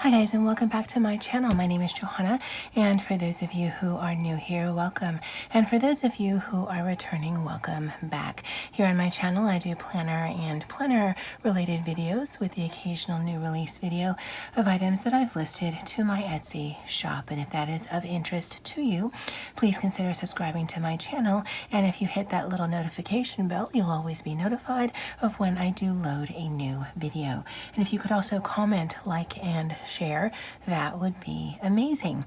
Hi guys, and welcome back to my channel. My name is Johanna, and for those of you who are new here, welcome. And for those of you who are returning, welcome back. Here on my channel, I do planner and planner related videos with the occasional new release video of items that I've listed to my Etsy shop. And if that is of interest to you, please consider subscribing to my channel. And if you hit that little notification bell, you'll always be notified of when I do load a new video. And if you could also comment, like, and share, that would be amazing.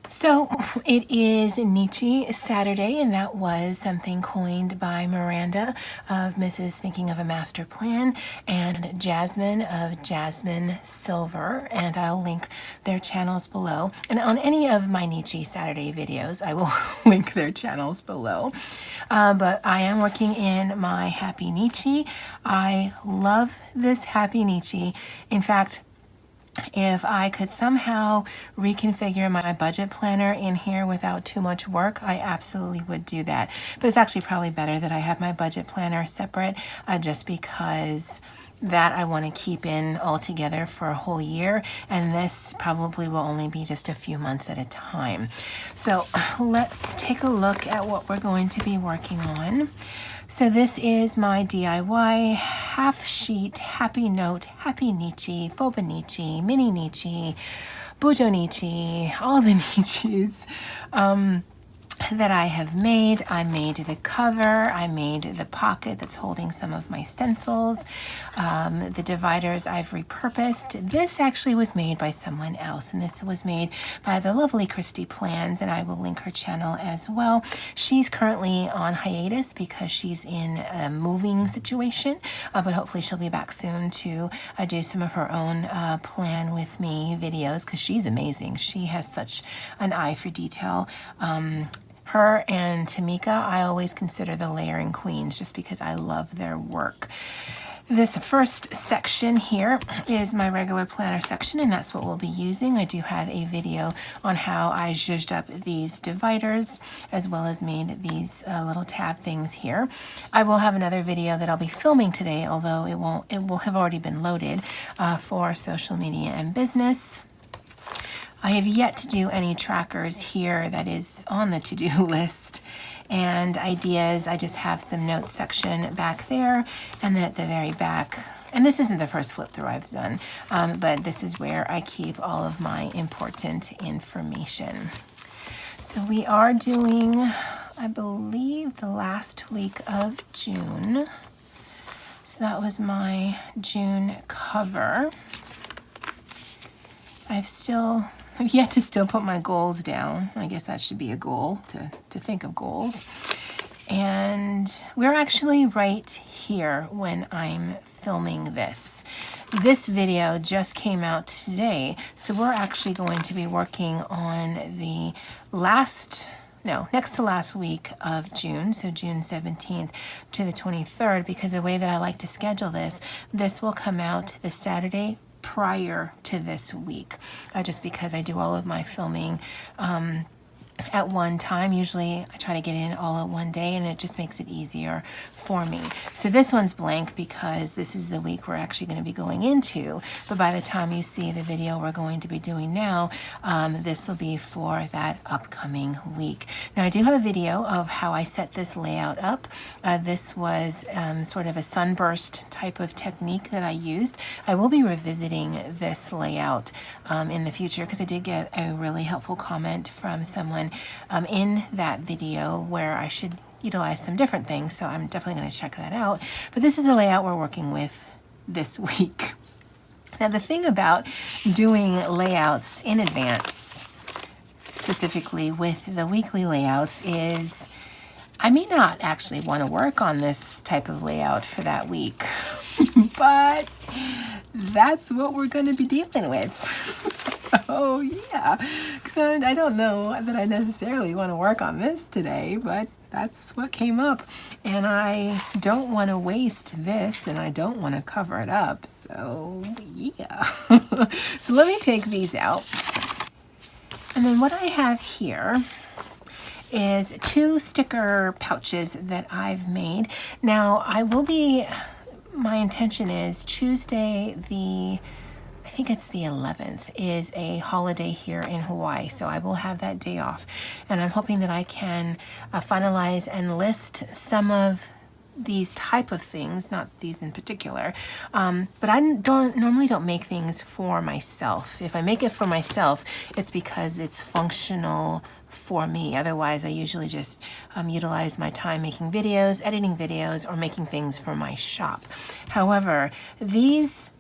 So it is Nichi Saturday, and that was something coined by Miranda of Mrs. Thinking of a Master Plan and Jasmine of Jasmine Silver, and I'll link their channels below. And on any of my Nichi Saturday videos, I will link their channels below. But I am working in my HappyNichi. I love this HappyNichi. In fact, if I could somehow reconfigure my budget planner in here without too much work, I absolutely would do that. But it's actually probably better that I have my budget planner separate, just because that I want to keep in all together for a whole year, and this probably will only be just a few months at a time. So let's take a look at what we're going to be working on. So this is my DIY half sheet Happy Note, HappyNichi, Fauxbonichi, Mini Nichi, Bujonichi, all the Nichis that I have made. I made the cover, I made the pocket that's holding some of my stencils, the dividers I've repurposed. This actually was made by someone else, and this was made by the lovely Christy Plans, and I will link her channel as well. She's currently on hiatus because she's in a moving situation, but hopefully she'll be back soon to do some of her own plan with me videos, because she's amazing. She has such an eye for detail. Her and Tamika, I always consider the layering queens just because I love their work. This first section here is my regular planner section, and that's what we'll be using. I do have a video on how I zhuzhed up these dividers, as well as made these little tab things here. I will have another video that I'll be filming today, although it will have already been loaded for social media and business. I have yet to do any trackers here that is on the to-do list, and ideas. I just have some notes section back there, and then at the very back, and this isn't the first flip through I've done, but this is where I keep all of my important information. So we are doing, I believe, the last week of June. So that was my June cover. I've yet to still put my goals down. I guess that should be a goal, to think of goals. And we're actually right here when I'm filming this. This video just came out today, so we're actually going to be working on the next to last week of June, so June 17th to the 23rd, because the way that I like to schedule this will come out the Saturday prior to this week, just because I do all of my filming at one time. Usually I try to get in all at one day, and it just makes it easier for me. So this one's blank because this is the week we're actually going to be going into, but by the time you see the video we're going to be doing now, this will be for that upcoming week. Now I do have a video of how I set this layout up. This was sort of a sunburst type of technique that I used. I will be revisiting this layout in the future, because I did get a really helpful comment from someone in that video where I should utilize some different things, so I'm definitely going to check that out. But this is the layout we're working with this week. Now the thing about doing layouts in advance, specifically with the weekly layouts, is I may not actually want to work on this type of layout for that week, but that's what we're going to be dealing with. So yeah, because I don't know that I necessarily want to work on this today, but that's what came up, and I don't want to waste this, and I don't want to cover it up, so yeah. So let me take these out, and then what I have here is 2 sticker pouches that I've made. Now my intention is Tuesday the I think it's the 11th, is a holiday here in Hawaii. So I will have that day off. And I'm hoping that I can finalize and list some of these type of things, not these in particular, but I normally don't make things for myself. If I make it for myself, it's because it's functional for me. Otherwise, I usually just utilize my time making videos, editing videos, or making things for my shop. However, these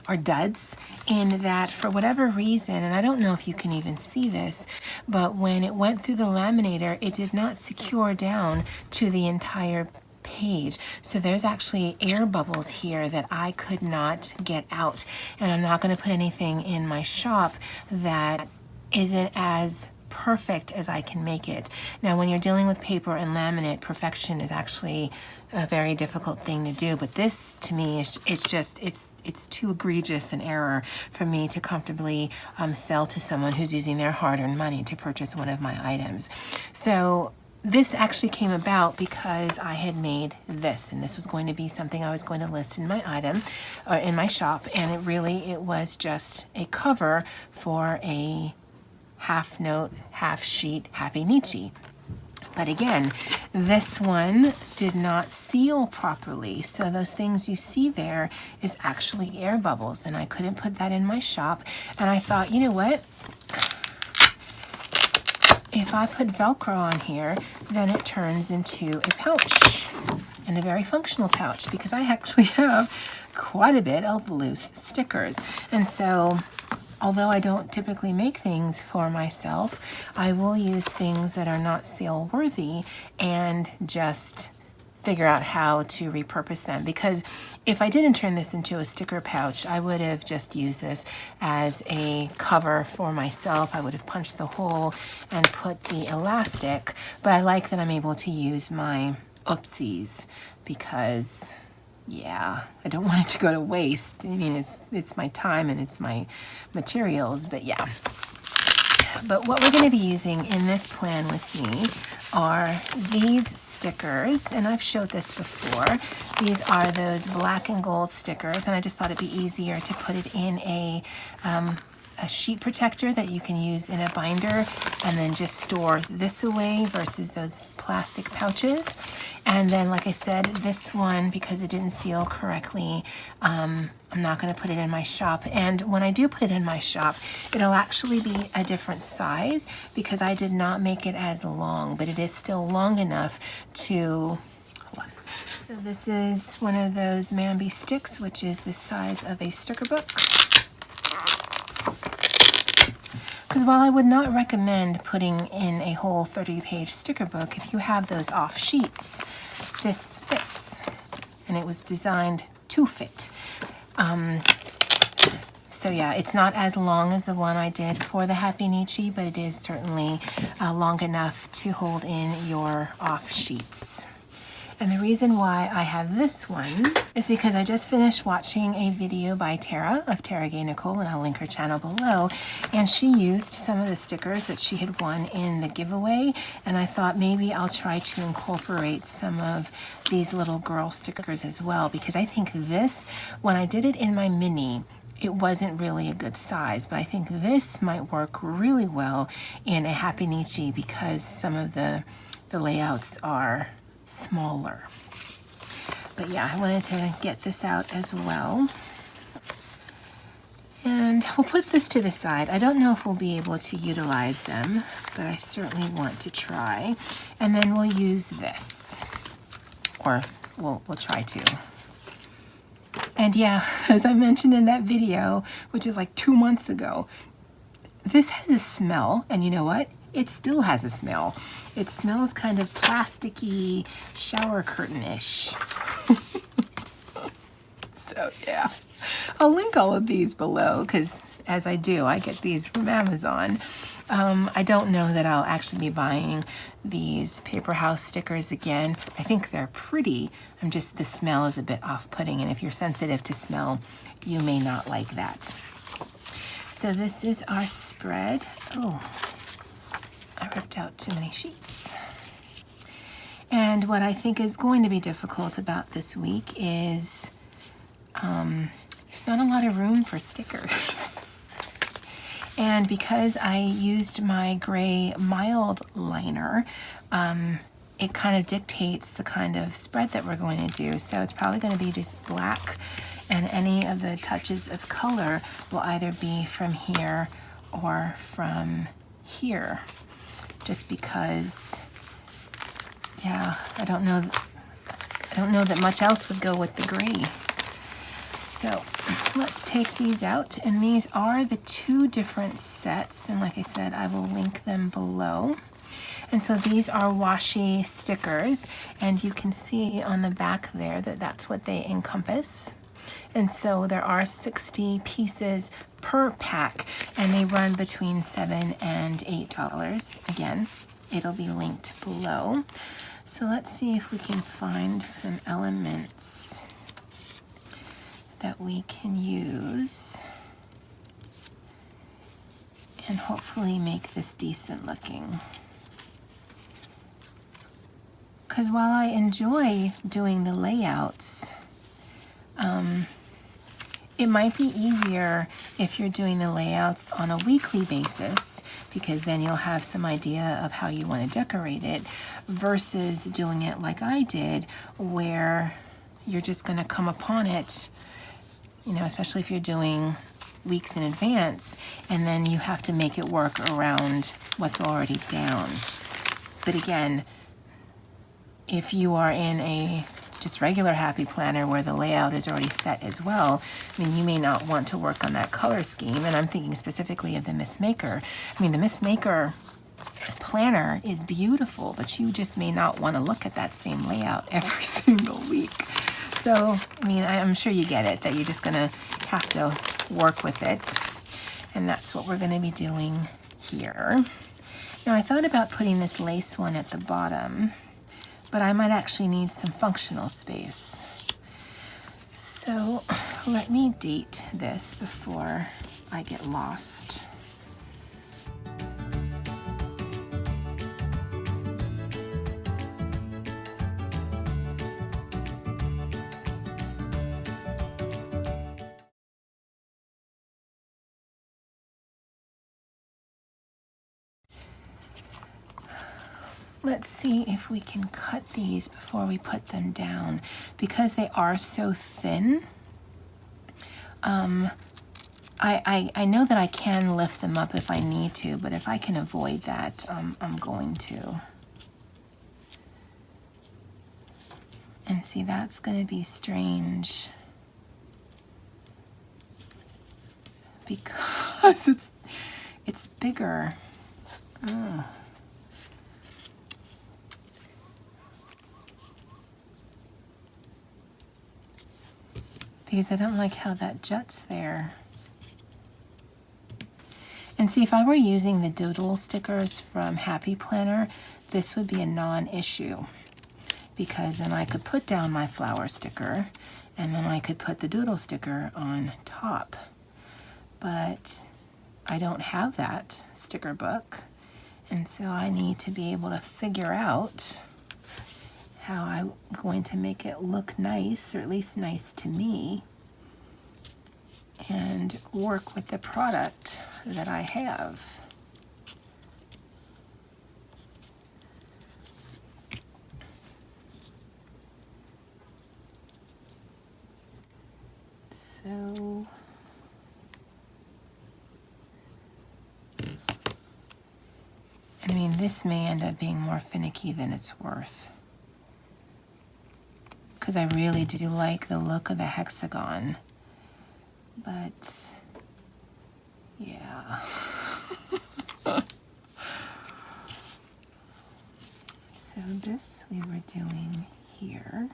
are duds in that for whatever reason, and I don't know if you can even see this, but when it went through the laminator, it did not secure down to the entire page. So there's actually air bubbles here that I could not get out, and I'm not going to put anything in my shop that isn't as perfect as I can make it. Now, when you're dealing with paper and laminate, perfection is actually a very difficult thing to do, but this to me is it's too egregious an error for me to comfortably sell to someone who's using their hard-earned money to purchase one of my items. So this actually came about because I had made this, and this was going to be something I was going to list in my item or in my shop, and it was just a cover for a half note, half sheet HappyNichi. But again, this one did not seal properly. So those things you see there is actually air bubbles, and I couldn't put that in my shop. And I thought, you know what? If I put Velcro on here, then it turns into a pouch, and a very functional pouch, because I actually have quite a bit of loose stickers. And so although I don't typically make things for myself, I will use things that are not sale worthy and just figure out how to repurpose them. Because if I didn't turn this into a sticker pouch, I would have just used this as a cover for myself. I would have punched the hole and put the elastic, but I like that I'm able to use my oopsies because yeah, I don't want it to go to waste. I mean, it's my time and it's my materials, but yeah. But what we're going to be using in this plan with me are these stickers, and I've showed this before. These are those black and gold stickers, and I just thought it'd be easier to put it in a sheet protector that you can use in a binder and then just store this away versus those plastic pouches. And then, like I said, this one, because it didn't seal correctly, I'm not going to put it in my shop. And when I do put it in my shop, it'll actually be a different size because I did not make it as long, but it is still long enough to, hold on. So this is one of those Mambi sticks, which is the size of a sticker book. Because while I would not recommend putting in a whole 30-page sticker book, if you have those off sheets, this fits. And it was designed to fit. So yeah, it's not as long as the one I did for the HappyNichi, but it is certainly long enough to hold in your off sheets. And the reason why I have this one is because I just finished watching a video by Tara of Tara Gay Nicole, and I'll link her channel below. And she used some of the stickers that she had won in the giveaway. And I thought maybe I'll try to incorporate some of these little girl stickers as well, because I think this, when I did it in my mini, it wasn't really a good size, but I think this might work really well in a HappyNichi because some of the layouts are smaller. But yeah, I wanted to get this out as well. And we'll put this to the side. I don't know if we'll be able to utilize them, but I certainly want to try. And then we'll use this, or we'll try to. And yeah, as I mentioned in that video, which is like 2 months ago, this has a smell, and you know what? It still has a smell. It smells kind of plasticky, shower curtain-ish. So yeah, I'll link all of these below because as I do, I get these from Amazon. I don't know that I'll actually be buying these paper house stickers again. I think they're pretty. The smell is a bit off-putting, and if you're sensitive to smell, you may not like that. So this is our spread. Oh, I ripped out too many sheets. And what I think is going to be difficult about this week is there's not a lot of room for stickers. And because I used my gray mild liner, it kind of dictates the kind of spread that we're going to do. So it's probably going to be just black, and any of the touches of color will either be from here or from here, just because, yeah, I don't know that much else would go with the gray. So let's take these out, and these are the 2 different sets, and like I said, I will link them below. And so these are washi stickers, and you can see on the back there that that's what they encompass. And so there are 60 pieces per pack, and they run between $7 and $8. Again, it'll be linked below. So let's see if we can find some elements that we can use and hopefully make this decent looking. Because while I enjoy doing the layouts, it might be easier if you're doing the layouts on a weekly basis, because then you'll have some idea of how you want to decorate it, versus doing it like I did, where you're just going to come upon it, you know, especially if you're doing weeks in advance, and then you have to make it work around what's already down. But again, if you are in a just regular Happy Planner where the layout is already set as well, I mean, you may not want to work on that color scheme. And I'm thinking specifically of the Miss Maker. I mean, the Miss Maker planner is beautiful, but you just may not want to look at that same layout every single week. So, I mean, I'm sure you get it, that you're just going to have to work with it. And that's what we're going to be doing here. Now, I thought about putting this lace one at the bottom, but I might actually need some functional space. So let me date this before I get lost. Let's see if we can cut these before we put them down, because they are so thin. I know that I can lift them up if I need to, but if I can avoid that, I'm going to. And see, that's going to be strange, because it's bigger. Oh. Because I don't like how that juts there. And see, if I were using the doodle stickers from Happy Planner, this would be a non-issue, because then I could put down my flower sticker and then I could put the doodle sticker on top. But I don't have that sticker book, and so I need to be able to figure out how I'm going to make it look nice, or at least nice to me, and work with the product that I have. So I mean, this may end up being more finicky than it's worth, because I really do like the look of the hexagon, but yeah. So this we were doing here.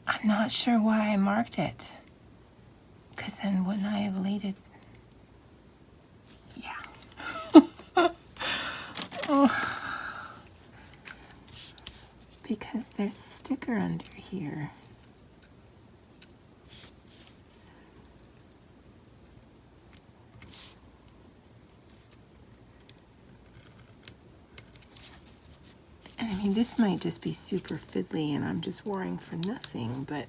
I'm not sure why I marked it, because then wouldn't I have laid it? Yeah. Oh. Because there's sticker under here. mean, this might just be super fiddly and I'm just worrying for nothing, but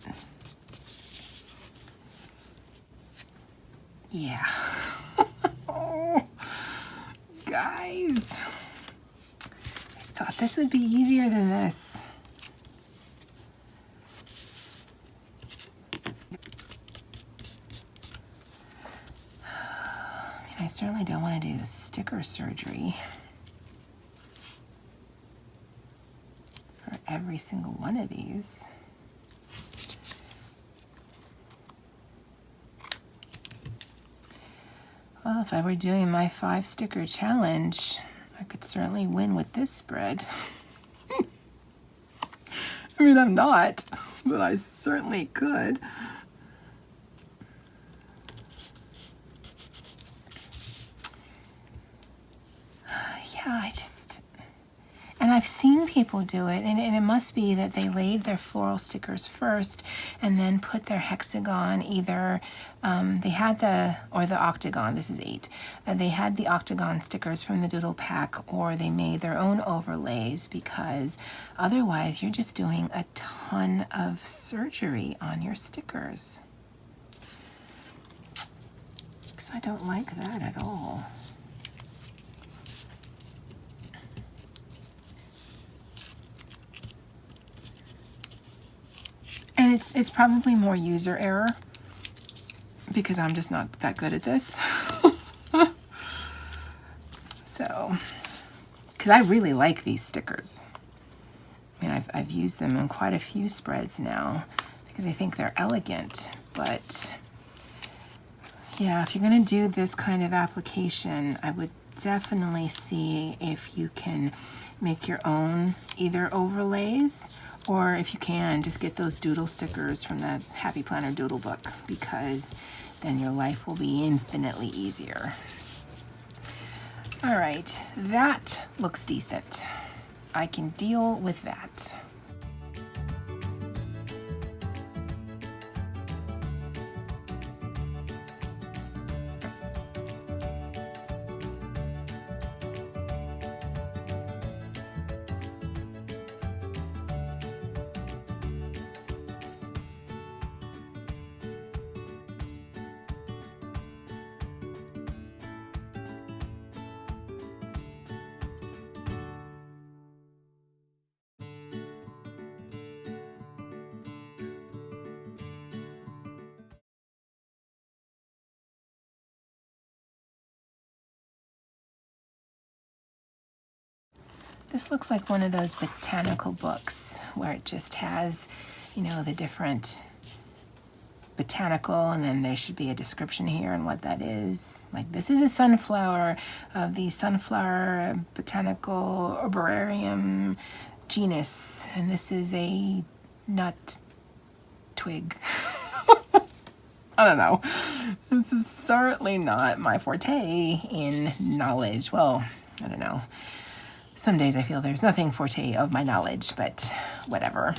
yeah. Oh, guys, I thought this would be easier than this. I mean, I certainly don't want to do sticker surgery for every single one of these. Well, if I were doing my 5 sticker challenge, I could certainly win with this spread. I mean, I'm not, but I certainly could. Yeah, and I've seen people do it, and it must be that they laid their floral stickers first and then put their hexagon, either they had the octagon, this is 8, they had the octagon stickers from the doodle pack, or they made their own overlays, because otherwise you're just doing a ton of surgery on your stickers. Because I don't like that at all. And it's probably more user error because I'm just not that good at this. So, because I really like these stickers. I mean, I've used them in quite a few spreads now because I think they're elegant. But yeah, if you're going to do this kind of application, I would definitely see if you can make your own either overlays, or if you can, just get those doodle stickers from the Happy Planner Doodle book, because then your life will be infinitely easier. All right, that looks decent. I can deal with that. This looks like one of those botanical books where it just has, you know, the different botanical, and then there should be a description here and what that is. Like, this is a sunflower of the sunflower botanical arborarium genus, and this is a nut twig. I don't know. This is certainly not my forte in knowledge. Well, I don't know. Some days I feel there's nothing forte of my knowledge, but whatever.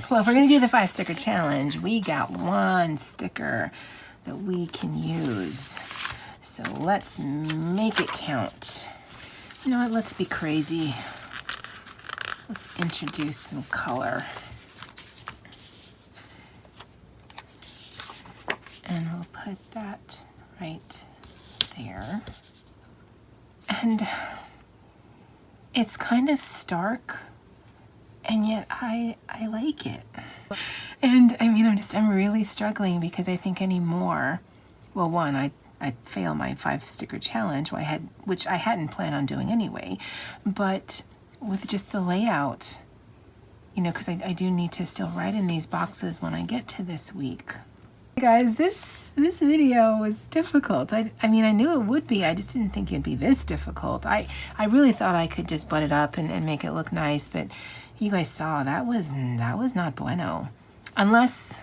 Well, if we're going to do the 5 sticker challenge, we got 1 sticker that we can use. So let's make it count. You know what? Let's be crazy. Let's introduce some color. And we'll put that right there. And it's kind of stark, and yet I like it. And I mean, I'm really struggling because I think anymore, well, one, I'd fail my 5 sticker challenge, which I hadn't planned on doing anyway, but with just the layout, you know, because I do need to still write in these boxes when I get to this week. Hey guys, this video was difficult. I mean, I knew it would be. I just didn't think it'd be this difficult. I really thought I could just butt it up and make it look nice, but you guys saw that was not bueno. Unless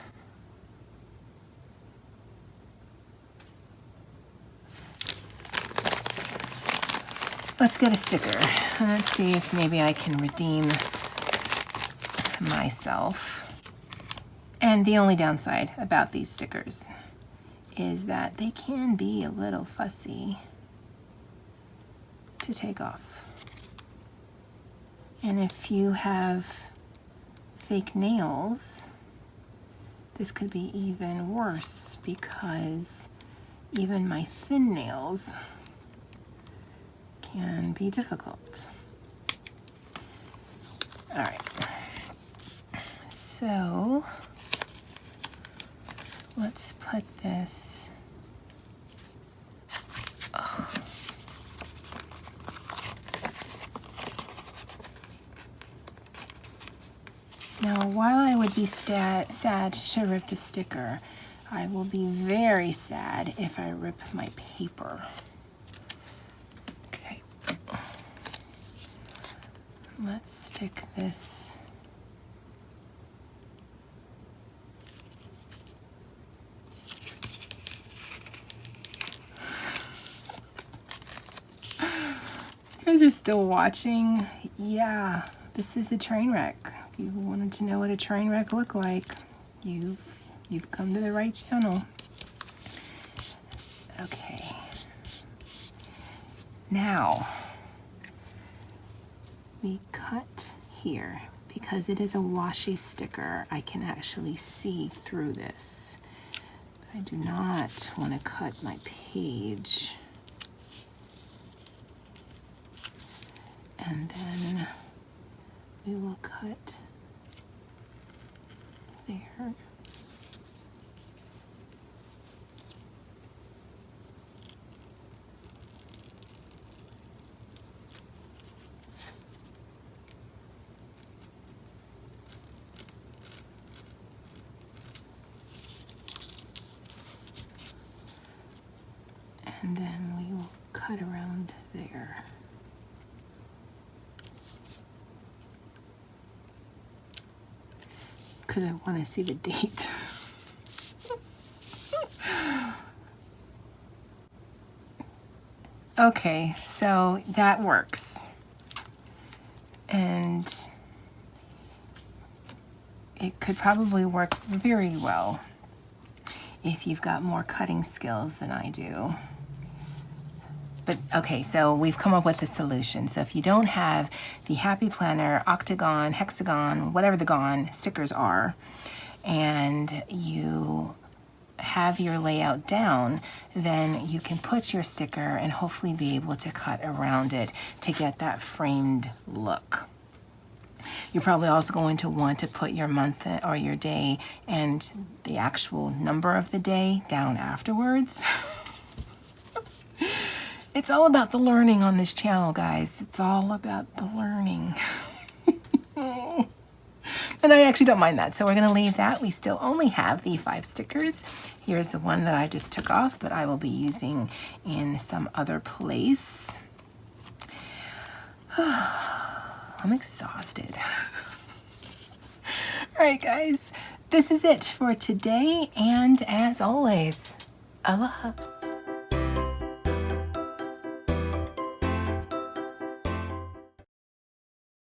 let's get a sticker and let's see if maybe I can redeem myself. And the only downside about these stickers is that they can be a little fussy to take off. And if you have fake nails, this could be even worse because even my thin nails can be difficult. All right, so let's put this, Now, while I would be sad to rip the sticker, I will be very sad if I rip my paper. Okay. Let's stick this. You guys are still watching? Yeah, this is a train wreck. If you wanted to know what a train wreck looked like, you've come to the right channel. Okay. Now, we cut here. Because it is a washi sticker, I can actually see through this. I do not want to cut my page. And then we will cut there. And then we will cut around there. Because I want to see the date. Okay, so that works. And it could probably work very well if you've got more cutting skills than I do. But okay, so we've come up with a solution. So if you don't have the Happy Planner, octagon, hexagon, whatever the gon stickers are, and you have your layout down, then you can put your sticker and hopefully be able to cut around it to get that framed look. You're probably also going to want to put your month or your day and the actual number of the day down afterwards. It's all about the learning on this channel, guys. It's all about the learning. And I actually don't mind that, so we're gonna leave that. We still only have the 5 stickers. Here's the one that I just took off, but I will be using in some other place. I'm exhausted. All right, guys, this is it for today, and as always, aloha.